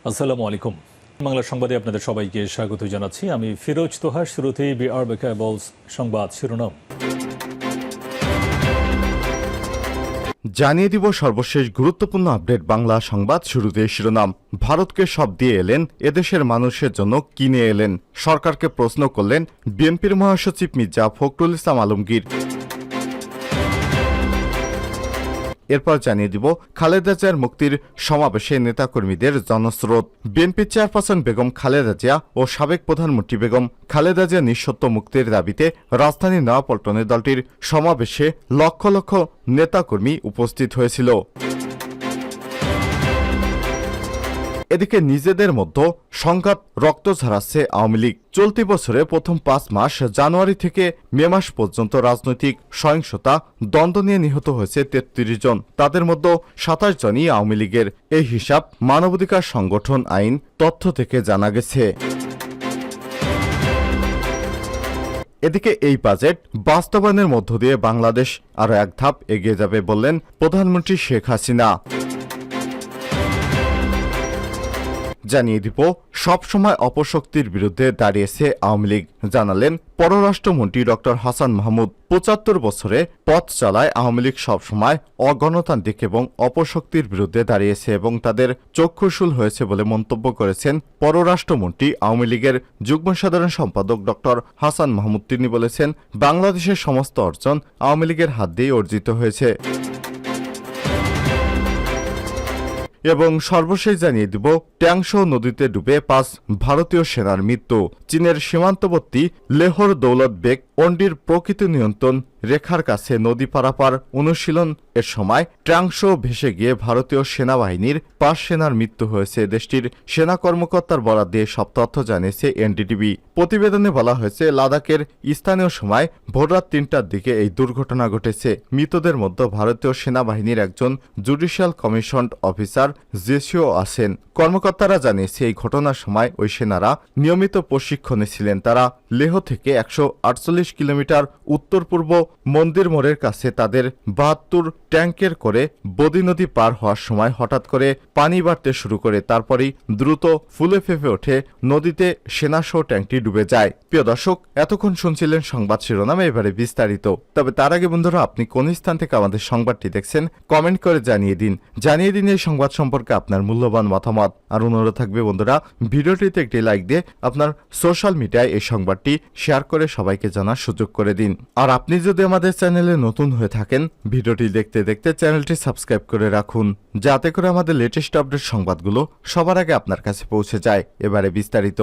আসসালামু আলাইকুম। বাংলা সংবাদে আপনাদের সবাইকে স্বাগত জানাচ্ছি। আমি ফিরোজ তোহা। শুরুতেই বিআরবি কেবলস সংবাদ শিরোনাম জানিয়ে দিব সর্বশেষ গুরুত্বপূর্ণ আপডেট বাংলা সংবাদ। শুরুতে শিরোনাম, ভারতকে সব দিয়ে এলেন, এদেশের মানুষের জন্য কিনে এলেন, সরকারকে প্রশ্ন করলেন বিএনপির মহাসচিব মির্জা ফখরুল ইসলাম আলমগীর। এরপর জানিয়ে দিব খালেদা জিয়ার মুক্তির সমাবেশে নেতাকর্মীদের জনস্রোত। বিএনপি চেয়ারপারসন বেগম খালেদা জিয়া ও সাবেক প্রধানমন্ত্রী বেগম খালেদা জিয়া নিঃশর্ত মুক্তির দাবিতে রাজধানীর নয়াপল্টনে দলটির সমাবেশে লক্ষ লক্ষ নেতাকর্মী উপস্থিত হয়েছিল। এদিকে নিজেদের মধ্যে সংঘাত রক্ত ঝরাচ্ছে আওয়ামী লীগ। চলতি বছরে প্রথম 5 মাস জানুয়ারি থেকে মে মাস পর্যন্ত রাজনৈতিক সহিংসতা দ্বন্দ্ব নিয়ে নিহত হয়েছে 33 জন। তাদের মধ্যে 27 জনই আওয়ামী লীগের। এই হিসাব মানবাধিকার সংগঠন আইন তথ্য থেকে জানা গেছে। এদিকে এই বাজেট বাস্তবায়নের মধ্য দিয়ে বাংলাদেশ আরও এক ধাপ এগিয়ে যাবে বললেন প্রধানমন্ত্রী শেখ হাসিনা। জানিয়ে দিব সবসময় অপশক্তির বিরুদ্ধে দাঁড়িয়েছে আওয়ামী লীগ, জানালেন পররাষ্ট্রমন্ত্রী ড হাসান মাহমুদ। 75 বছরে পথ চালায় আওয়ামী লীগ সবসময় অগণতান্ত্রিক এবং অপশক্তির বিরুদ্ধে দাঁড়িয়েছে এবং তাদের চক্ষুশূল হয়েছে বলে মন্তব্য করেছেন পররাষ্ট্রমন্ত্রী আওয়ামী লীগের যুগ্ম সাধারণ সম্পাদক ড হাসান মাহমুদ। তিনি বলেছেন, বাংলাদেশের সমস্ত অর্জন আওয়ামী লীগের হাত দিয়েই অর্জিত হয়েছে। এবং সর্বশেষ জানিয়ে দিব ট্যাংশো নদীতে ডুবে 5 ভারতীয় সেনার মৃত্যু। চীনের সীমান্তবর্তী লেহর দৌলত বেগ অন্ডির প্রকৃত নিয়ন্ত্রণ রেখার কাছে নদী পারাপার অনুশীলন এর সময় ট্যাংশো ভেসে গিয়ে ভারতীয় সেনাবাহিনীর 5 সেনার মৃত্যু হয়েছে। দেশটির সেনা কর্মকর্তার বরাত দিয়ে সব তথ্য জানিয়েছে এনডিটিভি। প্রতিবেদনে বলা হয়েছে, লাদাখের স্থানীয় সময় ভোররাত 3টার দিকে এই দুর্ঘটনা ঘটেছে। মৃতদের মধ্যে ভারতীয় সেনাবাহিনীর একজন জুডিশিয়াল কমিশনড অফিসার জেসিও আছেন। কর্মকর্তারা জানিয়েছে, এই ঘটনার সময় ওই সেনারা নিয়মিত প্রশিক্ষণে ছিলেন। তারা লেহ থেকে 148 কিলোমিটার উত্তর পূর্ব মন্দির মোড়ের কাছে তাদের 72 ট্যাঙ্কের করে বদি নদী পার হওয়ার সময় হঠাৎ করে পানি বাড়তে শুরু করে। তারপরেই দ্রুত ফুলে ফেঁপে ওঠে নদীতে সেনাসহ ট্যাঙ্কটি ডুবে যায়। প্রিয় দর্শক, এতক্ষণ শুনছিলেন সংবাদ শিরোনাম, এবারে বিস্তারিত। তবে তার আগে বন্ধুরা, আপনি কোন স্থান থেকে আমাদের সংবাদটি দেখছেন কমেন্ট করে জানিয়ে দিন এই সংবাদ সম্পর্কে আপনার মূল্যবান মতামত। আর অনুরোধ থাকবে বন্ধুরা, ভিডিওটিতে একটি লাইক দিয়ে আপনার সোশ্যাল মিডিয়ায় এই সংবাদটি শেয়ার করে সবাইকে জানার সুযোগ করে দিন। আর আপনি যদি আমাদের চ্যানেলে নতুন হয়ে থাকেন, ভিডিওটি দেখতে দেখতে চ্যানেলটি সাবস্ক্রাইব করে রাখুন, যাতে করে আমাদের লেটেস্ট আপডেট সংবাদগুলো সবার আগে আপনার কাছে পৌঁছে যায়। এবারে বিস্তারিত।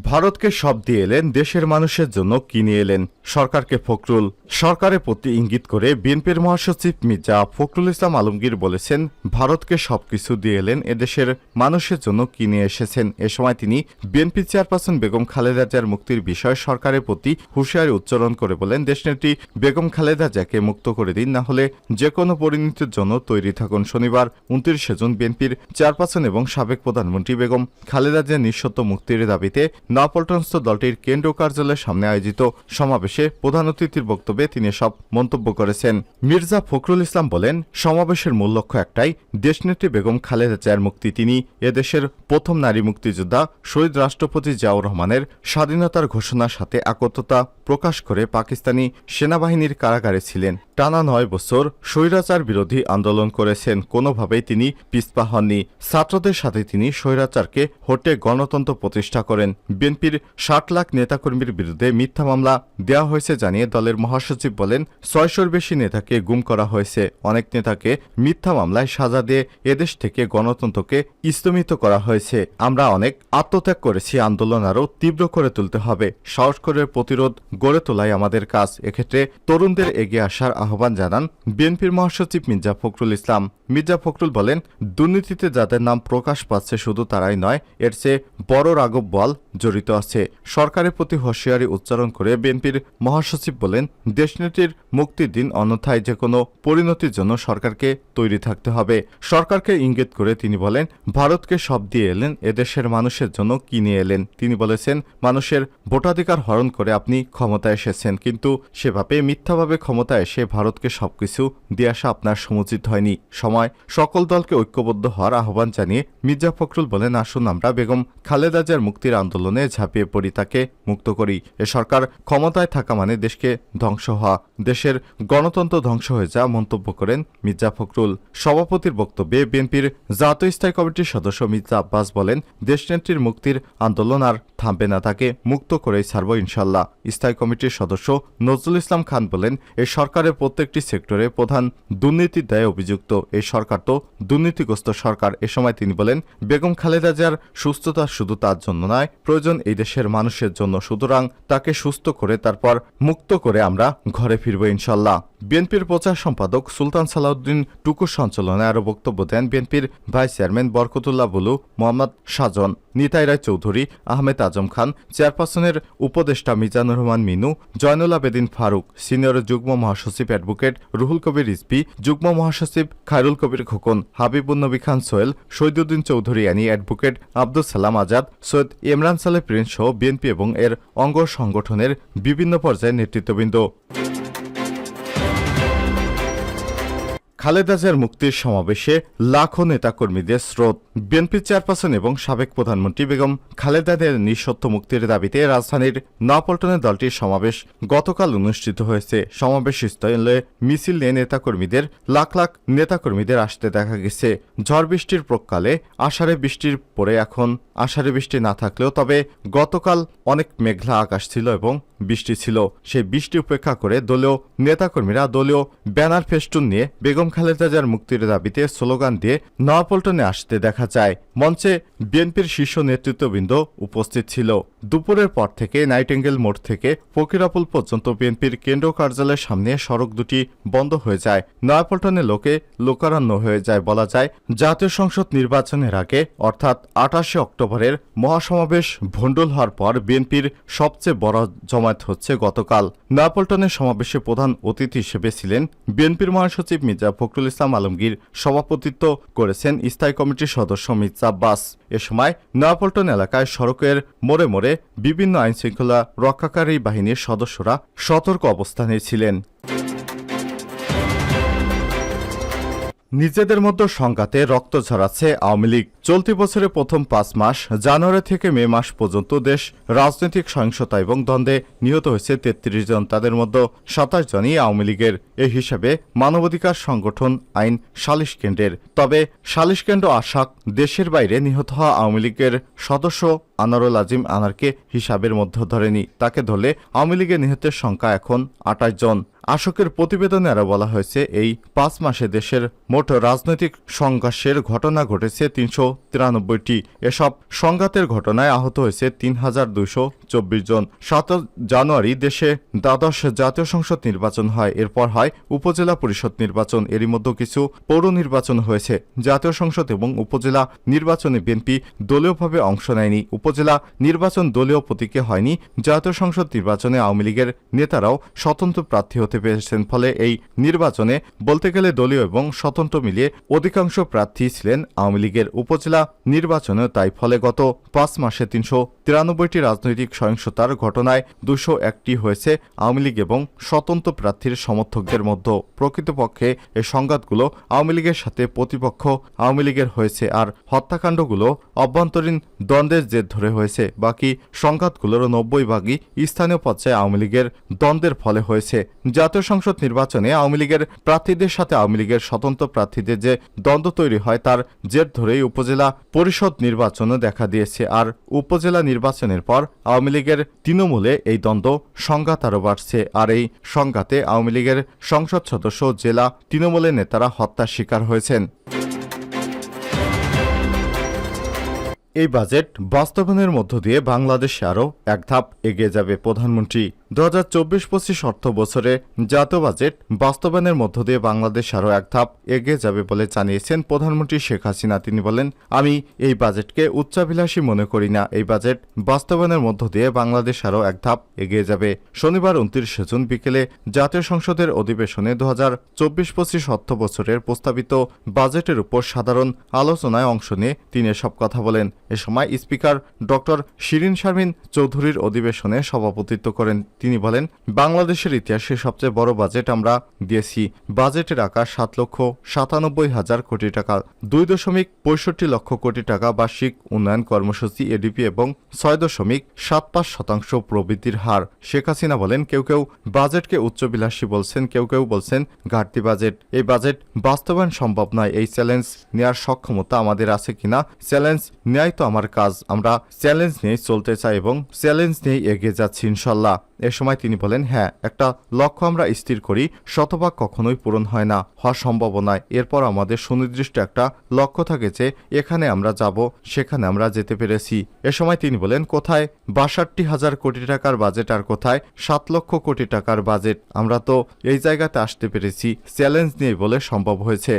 ভারতকে সব দিয়ে এলেন, দেশের মানুষের জন্য কিনে এলেন, সরকারকে ফখরুল। সরকারের প্রতি ইঙ্গিত করে বিএনপির মহাসচিব মির্জা ফখরুল ইসলাম আলমগীর বলেছেন, ভারতকে সবকিছু দিয়ে এলেন, এদেশের মানুষের জন্য কিনে এসেছেন। এ সময় তিনি বিএনপি চেয়ারপারসন বেগম খালেদা জিয়ার মুক্তির বিষয়ে সরকারের প্রতি হুঁশিয়ারি উচ্চারণ করে বলেন, দেশনেত্রী বেগম খালেদা জিয়াকে মুক্ত করে দিন, না হলে যে কোনো পরিণতির জন্য তৈরি থাকুন। শনিবার 29 জুন বিএনপির চেয়ারপারসন এবং সাবেক প্রধানমন্ত্রী বেগম খালেদা জিয়ার নিঃশর্ত মুক্তির দাবিতে নয়াপল্টনস্থ দলটির কেন্দ্রীয় কার্যালয়ের সামনে আয়োজিত সমাবেশে প্রধান অতিথির বক্তব্যে তিনি সব মন্তব্য করেছেন। মির্জা ফখরুল ইসলাম বলেন, সমাবেশের মূল লক্ষ্য একটাই, দেশনেত্রী বেগম খালেদা জিয়ার মুক্তি। তিনি এদেশের প্রথম নারী মুক্তিযোদ্ধা। শহীদ রাষ্ট্রপতি জিয়াউর রহমানের স্বাধীনতার ঘোষণার সাথে একত্রতা প্রকাশ করে পাকিস্তানি সেনাবাহিনীর কারাগারে ছিলেন। টানা 9 বছর স্বৈরাচার বিরোধী আন্দোলন করেছেন, কোনোভাবেই তিনি পিছপা হননি। ছাত্রদের সাথে তিনি স্বৈরাচারকে হটে গণতন্ত্র প্রতিষ্ঠা করেন। বিএনপির 60 লাখ নেতাকর্মীর বিরুদ্ধে মিথ্যা মামলা দেওয়া হয়েছে জানিয়ে দলের মহাসচিব বলেন, 600-র বেশি নেতাকে গুম করা হয়েছে। অনেক নেতাকে মিথ্যা মামলায় সাজা দিয়ে এদেশ থেকে গণতন্ত্রকে স্তম্ভিত করা হয়েছে। আমরা অনেক আত্মত্যাগ করেছি, আন্দোলন আরও তীব্র করে তুলতে হবে। সাহস করে প্রতিরোধ গড়ে তোলাই আমাদের কাজ। এক্ষেত্রে তরুণদের এগিয়ে আসার আহ্বান জানান বিএনপির মহাসচিব মির্জা ফখরুল ইসলাম। মির্জা ফখরুল বলেন, দুর্নীতিতে যাদের নাম প্রকাশ পাচ্ছে শুধু তারাই নয়, এর চেয়ে বড় রাঘব বোয়াল জড়িত আছে। সরকারের প্রতি হুঁশিয়ারি উচ্চারণ করে বিএনপির মহাসচিব বলেন, দেশনেত্রীর মুক্তির দিন, অন্যথায় যে কোনো পরিণতির জন্য সরকারকে তৈরি থাকতে হবে। সরকারকে ইঙ্গিত করে তিনি বলেন, ভারতকে সব দিয়ে এলেন, এদেশের মানুষের জন্য কিনে এলেন। তিনি বলেছেন, মানুষের ভোটাধিকার হরণ করে আপনি ক্ষমতায় এসেছেন, কিন্তু সেভাবে মিথ্যাভাবে ক্ষমতায় এসে ভারতকে সবকিছু দিয়ে আসা আপনার সমুচিত হয়নি। সমাজ সময় সকল দলকে ঐক্যবদ্ধ হওয়ার আহ্বান জানিয়ে মির্জা ফখরুল বলেন, আসুন আমরা বেগম খালেদা জিয়ার মুক্তির আন্দোলনে ঝাঁপিয়ে পড়ি, তাকে মুক্ত করি। এ সরকার ক্ষমতায় থাকা মানে দেশকে ধ্বংস হওয়া, দেশের গণতন্ত্র ধ্বংস হয়ে যা মন্তব্য করেন মির্জা ফখরুল। সভাপতির বক্তব্যে বিএনপির জাতীয় স্থায়ী কমিটির সদস্য মির্জা আব্বাস বলেন, দেশনেত্রীর মুক্তির আন্দোলন আর থামবে না, তাকে মুক্ত করেই ছাড়ব ইনশাল্লাহ। স্থায়ী কমিটির সদস্য নজরুল ইসলাম খান বলেন, এই সরকারের প্রত্যেকটি সেক্টরে প্রধান দুর্নীতির দায়ে অভিযুক্ত। এই সরকার তো দুর্নীতিগ্রস্ত সরকার। এ সময় তিনি বলেন, বেগম খালেদা জিয়ার সুস্থতা শুধু তার জন্য নয়, প্রয়োজন এই দেশের মানুষের জন্য। সুতরাং তাকে সুস্থ করে তারপর মুক্ত করে আমরা ঘরে ফিরব ইনশাল্লাহ। বিএনপির প্রচার সম্পাদক সুলতান সালাউদ্দিন টুকুর সঞ্চালনায় আরও বক্তব্য দেন বিএনপির ভাইস চেয়ারম্যান বরকতুল্লাহ বুলু, মোহাম্মদ সাজন, নিতাই রায় চৌধুরী, আহমেদ আজম খান, চেয়ারপারসনের উপদেষ্টা মিজানুর রহমান মিনু, জয়নুল আবেদিন ফারুক, সিনিয়র যুগ্ম মহাসচিব অ্যাডভোকেট রুহুল কবির রিজভী, যুগ্ম মহাসচিব খায়রুল কবির খোকন, হাবিবুন্নবী খান সোহেল, শহীদুদ্দিন চৌধুরী আনি, অ্যাডভোকেট আব্দুল সালাম আজাদ, সৈয়দ ইমরান সালেহ প্রিন্স সহ বিএনপি এবং এর অঙ্গ সংগঠনের বিভিন্ন পর্যায়ের নেতৃত্ববৃন্দ। খালেদা জিয়ার মুক্তির সমাবেশে লাখো নেতাকর্মীদের স্রোত। বিএনপির চেয়ারপারসন এবং সাবেক প্রধানমন্ত্রী বেগম খালেদা জিয়ার নিঃশর্ত মুক্তির দাবিতে রাজধানীর নয়াপল্টনে দলটির সমাবেশ গতকাল অনুষ্ঠিত হয়েছে। সমাবেশ স্থলে মিছিল নিয়ে নেতাকর্মীদের লাখ লাখ নেতাকর্মীদের আসতে দেখা গেছে। ঝড় বৃষ্টির প্রকালে আষাঢ়ে বৃষ্টির পরে এখন আষাঢ়ে বৃষ্টি না থাকলেও তবে গতকাল অনেক মেঘলা আকাশ ছিল এবং বৃষ্টি ছিল। সেই বৃষ্টি উপেক্ষা করে দলীয় নেতাকর্মীরা দলীয় ব্যানার ফেস্টুন নিয়ে বেগম খালেদা জিয়ার মুক্তির দাবিতে স্লোগান দিয়ে নয়াপল্টনে আসতে দেখা যায়। মঞ্চে বিএনপির শীর্ষ নেতৃত্ববৃন্দ উপস্থিত ছিল। দুপুরের পর থেকে নাইটেঙ্গেল মোড় থেকে ফকিরাপুল পর্যন্ত বিএনপির কেন্দ্রীয় কার্যালয়ের সামনে সড়ক দুটি বন্ধ হয়ে যায়। নয়াপল্টনে লোকে লোকারণ্য হয়ে যায় বলা যায়। জাতীয় সংসদ নির্বাচনের আগে অর্থাৎ 28 অক্টোবরের মহাসমাবেশ ভণ্ডুল হওয়ার পর বিএনপির সবচেয়ে বড় জমায়েত হচ্ছে গতকাল। নয়াপল্টনের সমাবেশে প্রধান অতিথি হিসেবে ছিলেন বিএনপির মহাসচিব মির্জা ফখরুল ইসলাম আলমগীর, সভাপতিত্ব করেছেন স্থায়ী কমিটির সদস্য মির্জা আব্বাস। এ সময় নয়াপল্টন এলাকায় সড়কের মোড়ে মোড়ে বিভিন্ন আইনশৃঙ্খলা রক্ষাকারী বাহিনীর সদস্যরা সতর্ক অবস্থানে ছিলেন। নিজেদের মধ্যে সংঘাতে রক্ত ঝরাচ্ছে আওয়ামী লীগ। চলতি বছরের প্রথম 5 মাস জানুয়ারি থেকে মে মাস পর্যন্ত দেশ রাজনৈতিক সহিংসতা এবং দ্বন্দ্বে নিহত হয়েছে 33 জন। তাদের মধ্যে 27 জনই আওয়ামী লীগের। এই হিসাবে মানবাধিকার সংগঠন আইন সালিশ কেন্দ্রের। তবে সালিশ কেন্দ্র আশাক দেশের বাইরে নিহত হওয়া আওয়ামী লীগের সদস্য আনারুল আজিম আনারকে হিসাবের মধ্যে ধরেনি। তাকে ধরলে আওয়ামী লীগের নিহতের সংখ্যা এখন 28 জন। আশোকের প্রতিবেদনে আরও বলা হয়েছে, এই 5 মাসে দেশের মোট রাজনৈতিক সংঘর্ষের ঘটনা ঘটেছে 393টি। এসব সংঘাতের ঘটনায় আহত হয়েছে 3224 জন। 7 জানুয়ারি দেশে দ্বাদশ জাতীয় সংসদ নির্বাচন হয়। এরপর হয় উপজেলা পরিষদ নির্বাচন। এরই মধ্যে কিছু পৌর নির্বাচন হয়েছে। জাতীয় সংসদ এবং উপজেলা নির্বাচনে বিএনপি দলীয়ভাবে অংশ নেয়নি। উপজেলা নির্বাচন দলীয় প্রতীকে হয়নি। জাতীয় সংসদ নির্বাচনে আওয়ামী লীগের নেতারাও স্বতন্ত্র প্রার্থী হতে পেরেছেন। ফলে এই নির্বাচনে বলতে গেলে দলীয় এবং স্বতন্ত্র মিলিয়ে অধিকাংশ প্রার্থী ছিলেন আওয়ামী লীগের। উপজেলা নির্বাচনে তাই। ফলে গত 5 মাসে 393টি রাজনৈতিক সহিংসতার ঘটনায় 201টি হয়েছে আওয়ামী লীগ এবং স্বতন্ত্র প্রার্থীর সমর্থকদের মধ্যে। প্রকৃতপক্ষে এই সংঘাতগুলো আওয়ামী লীগের সাথে প্রতিপক্ষ আওয়ামী লীগের হয়েছে, আর হত্যাকাণ্ডগুলো অভ্যন্তরীণ দ্বন্দ্বের জের ধরে হয়েছে। বাকি সংঘাতগুলোর 90 ভাগই স্থানীয় পর্যায়ে আওয়ামী লীগের দ্বন্দ্বের ফলে হয়েছে। জাতীয় সংসদ নির্বাচনে আওয়ামী লীগের প্রার্থীদের সাথে আওয়ামী লীগের স্বতন্ত্র প্রার্থীদের যে দ্বন্দ্ব তৈরি হয় তার জের ধরেই উপজেলা পরিষদ নির্বাচনও দেখা দিয়েছে। আর উপজেলা নির্বাচনের পর আওয়ামী লীগের তৃণমূলে এই দ্বন্দ্ব সংঘাত আরও বাড়ছে। আর এই সংঘাতে আওয়ামী লীগের সংসদ সদস্য জেলা তৃণমূলের নেতারা হত্যার শিকার হয়েছেন। এই বাজেট বাস্তবায়নের মধ্য দিয়ে বাংলাদেশে আরও এক ধাপ এগিয়ে যাবে প্রধানমন্ত্রী। 2024-25 অর্থ বছরে জাতীয় বাজেট বাস্তবায়নের মধ্য দিয়ে বাংলাদেশ আরও এক ধাপ এগিয়ে যাবে বলে জানিয়েছেন প্রধানমন্ত্রী শেখ হাসিনা। তিনি বলেন, আমি এই বাজেটকে উচ্চাভিলাষী মনে করি না। এই বাজেট বাস্তবায়নের মধ্য দিয়ে বাংলাদেশ আরও এক ধাপ এগিয়ে যাবে। শনিবার 29 জুন বিকেলে জাতীয় সংসদের অধিবেশনে 2024-25 অর্থ বছরের প্রস্তাবিত বাজেটের উপর সাধারণ আলোচনায় অংশ নিয়ে তিনি এসব কথা বলেন। এ সময় স্পিকার ডক্টর শিরিন শারমিন চৌধুরীর অধিবেশনে সভাপতিত্ব করেন তিনি বলেন, বাংলাদেশের ইতিহাসে সবচেয়ে বড় বাজেট আমরা দিয়েছি। বাজেটের আকার 7,97,000 কোটি টাকা, 2.65 লক্ষ কোটি টাকা বার্ষিক উন্নয়ন কর্মসূচি এডিপি এবং 6.75% প্রবৃদ্ধির হার। শেখ হাসিনা বলেন, কেউ কেউ বাজেটকে উচ্চবিলাসী বলছেন, কেউ কেউ বলছেন ঘাটতি বাজেট। এই বাজেট বাস্তবায়ন সম্ভব নয়। এই চ্যালেঞ্জ নেওয়ার সক্ষমতা আমাদের আছে কিনা? চ্যালেঞ্জ নেয়াই তো আমার কাজ। আমরা চ্যালেঞ্জ নিয়েই চলতে চাই এবং চ্যালেঞ্জ নিয়েই এগিয়ে যাচ্ছি ইনশাল্লাহ। এ সময় তিনি বলেন, হ্যাঁ, একটা লক্ষ্য আমরা স্থির করি, শতভাগ কখনোই পূরণ হয় না, হওয়া সম্ভব নয়। এরপর আমাদের সুনির্দিষ্ট একটা লক্ষ্য থাকে যে এখানে আমরা যাব, সেখানে আমরা যেতে পেরেছি। এ সময় তিনি বলেন, কোথায় 62,000 কোটি টাকার বাজেট আর কোথায় 7 লক্ষ কোটি টাকার বাজেট? আমরা তো এই জায়গাতে আসতে পেরেছি চ্যালেঞ্জ নিয়ে বলে সম্ভব হয়েছে।